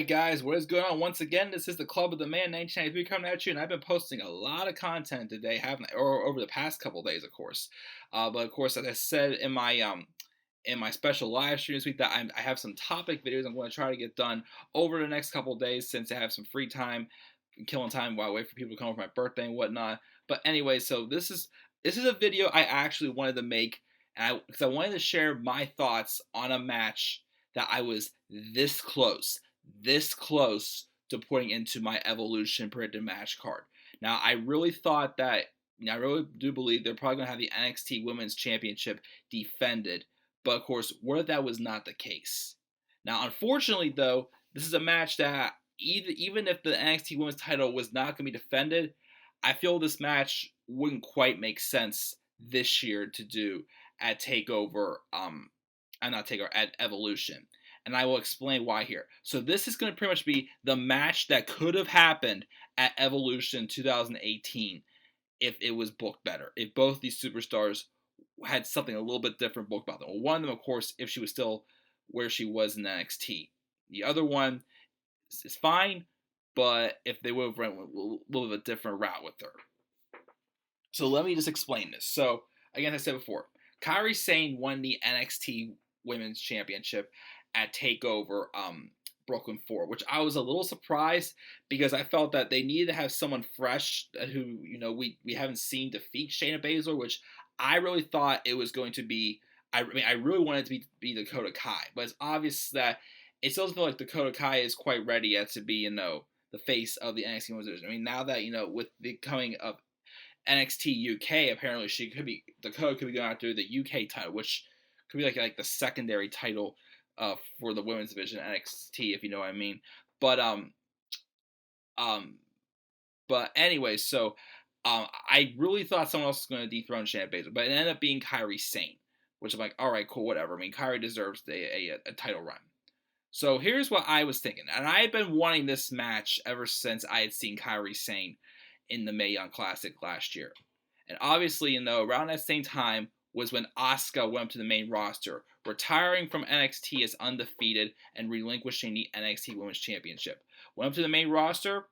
Alright guys, what is going on? Once again, this is the Club of the Man 1993 coming at you, and I've been posting a lot of content today, haven't I? Or over the past couple days, of course. But of course, as I said in my special live stream this week, that I have some topic videos I'm going to try to get done over the next couple days since I have some free time, killing time while I wait for people to come over my birthday and whatnot. But anyway, so this is a video I actually wanted to make, and because I wanted to share my thoughts on a match that I was this close to putting into my Evolution predicted match card. Now, I really thought that, I really do believe they're probably going to have the NXT Women's Championship defended, but of course, what if that was not the case? Now, unfortunately, though, this is a match that even if the NXT Women's title was not going to be defended, I feel this match wouldn't quite make sense this year to do at Takeover, and not Takeover, at Evolution. And I will explain why here. So this is going to pretty much be the match that could have happened at Evolution 2018 if it was booked better. If both these superstars had something a little bit different booked about them. Well, one of them, of course, if she was still where she was in NXT. The other one is fine, but if they would have went a little bit of a different route with her. So let me just explain this. So, again, as I said before, Kairi Sane won the NXT Women's Championship at Takeover Brooklyn 4, which I was a little surprised because I felt that they needed to have someone fresh who, we haven't seen defeat Shayna Baszler, which I really thought it was going to be. I really wanted it to be Dakota Kai, but it's obvious that it still doesn't feel like Dakota Kai is quite ready yet to be, the face of the NXT Women's Division. I mean, now that, with the coming of NXT UK, apparently Dakota could be going after the UK title, which could be like the secondary title for the women's division NXT, if you know what I mean. But but anyway, so I really thought someone else was going to dethrone Shayna Baszler, but it ended up being Kairi Sane, which I'm like, all right, cool, whatever. I mean, Kairi deserves a title run. So here's what I was thinking, and I had been wanting this match ever since I had seen Kairi Sane in the Mae Young Classic last year. And obviously, around that same time was when Asuka went up to the main roster, retiring from NXT as undefeated and relinquishing the NXT Women's Championship. Went up to the main roster,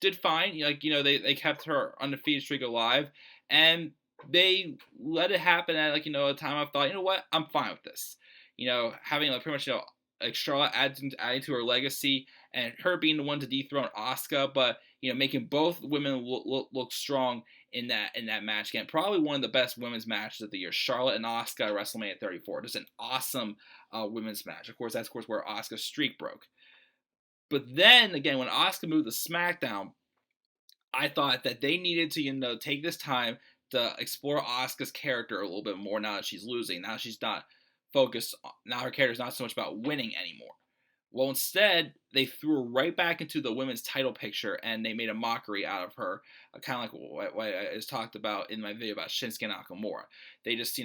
did fine. They kept her undefeated streak alive, and they let it happen at a time I thought, you know what, I'm fine with this. Having pretty much like Charlotte adding to her legacy, and her being the one to dethrone Asuka, but making both women look strong in that match. Again, probably one of the best women's matches of the year. Charlotte and Asuka at WrestleMania 34. Just an awesome women's match. Of course, that's where Asuka's streak broke. But then again, when Asuka moved to SmackDown, I thought that they needed to take this time to explore Asuka's character a little bit more now that she's losing. Now she's not focused. Now her character's not so much about winning anymore. Well, instead, they threw her right back into the women's title picture, and they made a mockery out of her, kind of like what I just talked about in my video about Shinsuke Nakamura. They just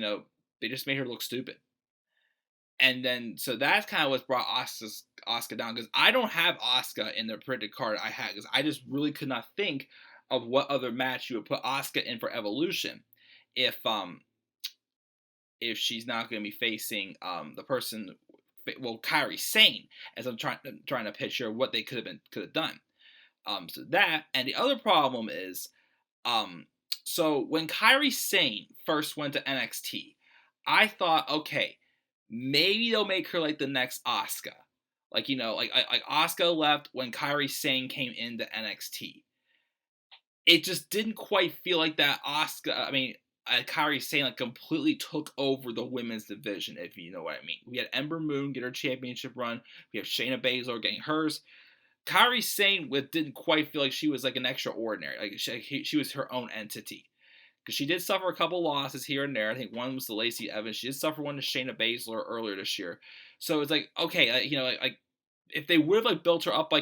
made her look stupid. And then, so that's kind of what brought Asuka down, because I don't have Asuka in the printed card I had, because I just really could not think of what other match you would put Asuka in for Evolution if she's not going to be facing the person, well, Kairi Sane, as I'm trying to picture what they could have done. So that, and the other problem is, so when Kairi Sane first went to NXT, I thought, okay, maybe they'll make her like the next Asuka. Like Asuka left when Kairi Sane came into NXT. It just didn't quite feel like that Kairi Sane completely took over the women's division, if you know what I mean. We had Ember Moon get her championship run. We have Shayna Baszler getting hers. Kairi Sane didn't quite feel like she was like an extraordinary. Like she was her own entity. Because she did suffer a couple losses here and there. I think one was to Lacey Evans. She did suffer one to Shayna Baszler earlier this year. So it's like, okay, if they would have built her up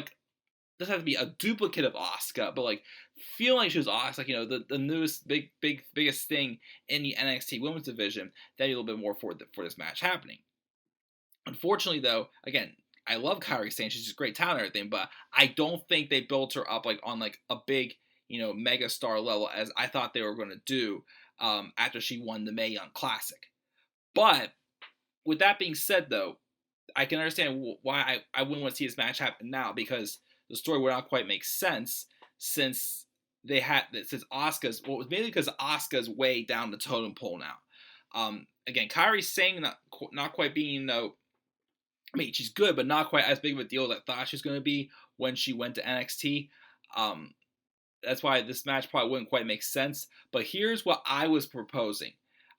doesn't have to be a duplicate of Asuka, but feeling like she was Asuka, the newest biggest thing in the NXT Women's Division, that'd be a little bit more for this match happening. Unfortunately, though, again, I love Kairi Sane. She's just great talent and everything, but I don't think they built her up on a big mega star level as I thought they were going to do after she won the Mae Young Classic. But with that being said, though, I can understand why I wouldn't want to see this match happen now, because the story would not quite make sense since since Asuka's, well, it was mainly because Asuka's way down the totem pole now. Again, Kairi Sane not quite being, I mean, she's good, but not quite as big of a deal as I thought she was going to be when she went to NXT. Um, that's why this match probably wouldn't quite make sense. But here's what I was proposing.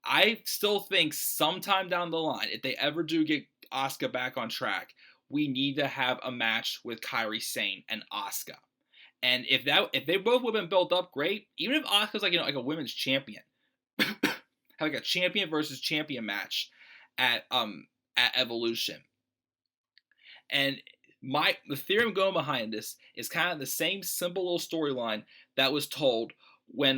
I still think sometime down the line, if they ever do get Asuka back on track, we need to have a match with Kairi Sane and Asuka. And if they both would have been built up, great. Even if Asuka's like a women's champion, have like a champion versus champion match at Evolution. And the theory I'm going behind this is kind of the same simple little storyline that was told when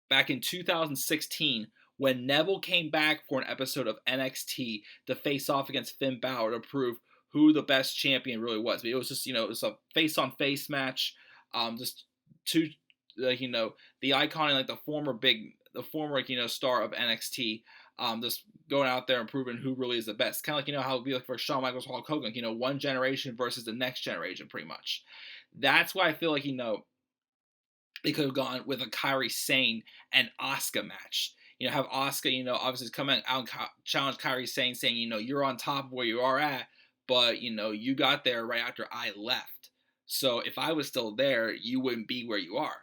back in 2016 when Neville came back for an episode of NXT to face off against Finn Balor to prove who the best champion really was. But it was just, it was a face on face match. Just two, the icon and the former star of NXT. Just going out there and proving who really is the best. Kind of like, how it would be like for Shawn Michaels, Hulk Hogan, one generation versus the next generation, pretty much. That's why I feel like, they could have gone with a Kairi Sane and Asuka match. Have Asuka, obviously come out and challenge Kairi Sane, saying, you're on top of where you are at, but, you got there right after I left. So if I was still there, you wouldn't be where you are.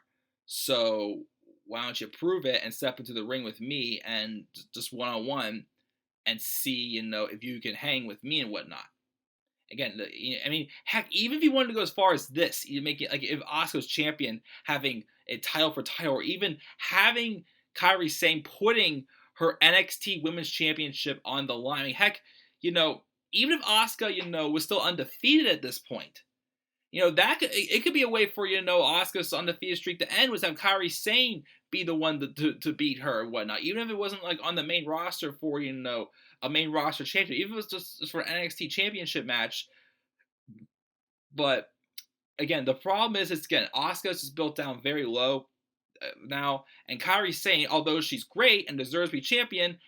So why don't you prove it and step into the ring with me and just one-on-one and see, if you can hang with me and whatnot. Again, I mean, heck, even if you wanted to go as far as this, you make it like if Asuka's champion having a title for title, or even having Kairi Sane putting her NXT Women's Championship on the line. I mean, heck, even if Asuka, was still undefeated at this point, it could be a way for Asuka's undefeated streak to end, was have Kairi Sane be the one to beat her and whatnot. Even if it wasn't like on the main roster for a main roster champion, even if it was just for an NXT Championship match. But again, the problem is, Asuka's is built down very low now, and Kairi Sane, although she's great and deserves to be champion,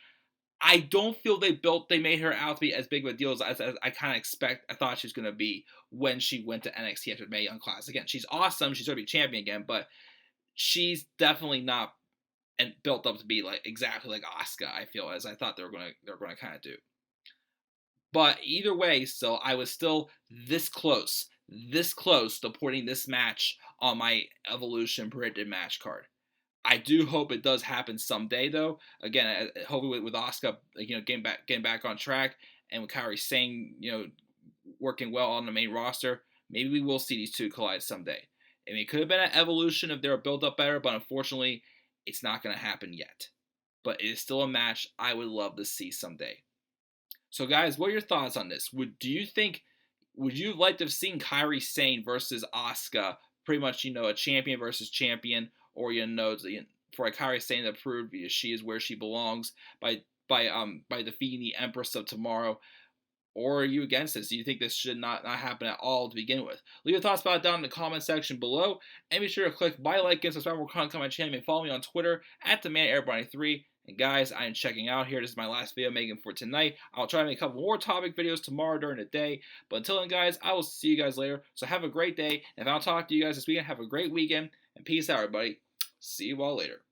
I don't feel they made her out to be as big of a deal as I kind of I thought she was going to be when she went to NXT after Mae Young Class. Again, she's awesome. She's going to be champion again, but she's definitely not built up to be like exactly like Asuka, I feel, as I thought they're going to kind of do. But either way, so I was still this close to putting this match on my Evolution predicted match card. I do hope it does happen someday, though. Again, hopefully with Asuka, getting back on track, and with Kairi Sane, working well on the main roster, maybe we will see these two collide someday. I mean, it could have been an Evolution if they were built up better, but unfortunately, it's not going to happen yet. But it is still a match I would love to see someday. So, guys, what are your thoughts on this? Would you like to have seen Kairi Sane versus Asuka, pretty much, a champion versus champion, or for a Kairi Sane to prove she is where she belongs by defeating the Empress of Tomorrow? Or are you against this? Do you think this should not happen at all to begin with? Leave your thoughts about it down in the comment section below. And be sure to click like, and subscribe more content on my channel. And follow me on Twitter at TheManAirBonnie3. And guys, I am checking out here. This is my last video making for tonight. I'll try to make a couple more topic videos tomorrow during the day. But until then, guys, I will see you guys later. So have a great day. And if I don't talk to you guys this weekend, have a great weekend. And peace out, everybody. See you all later.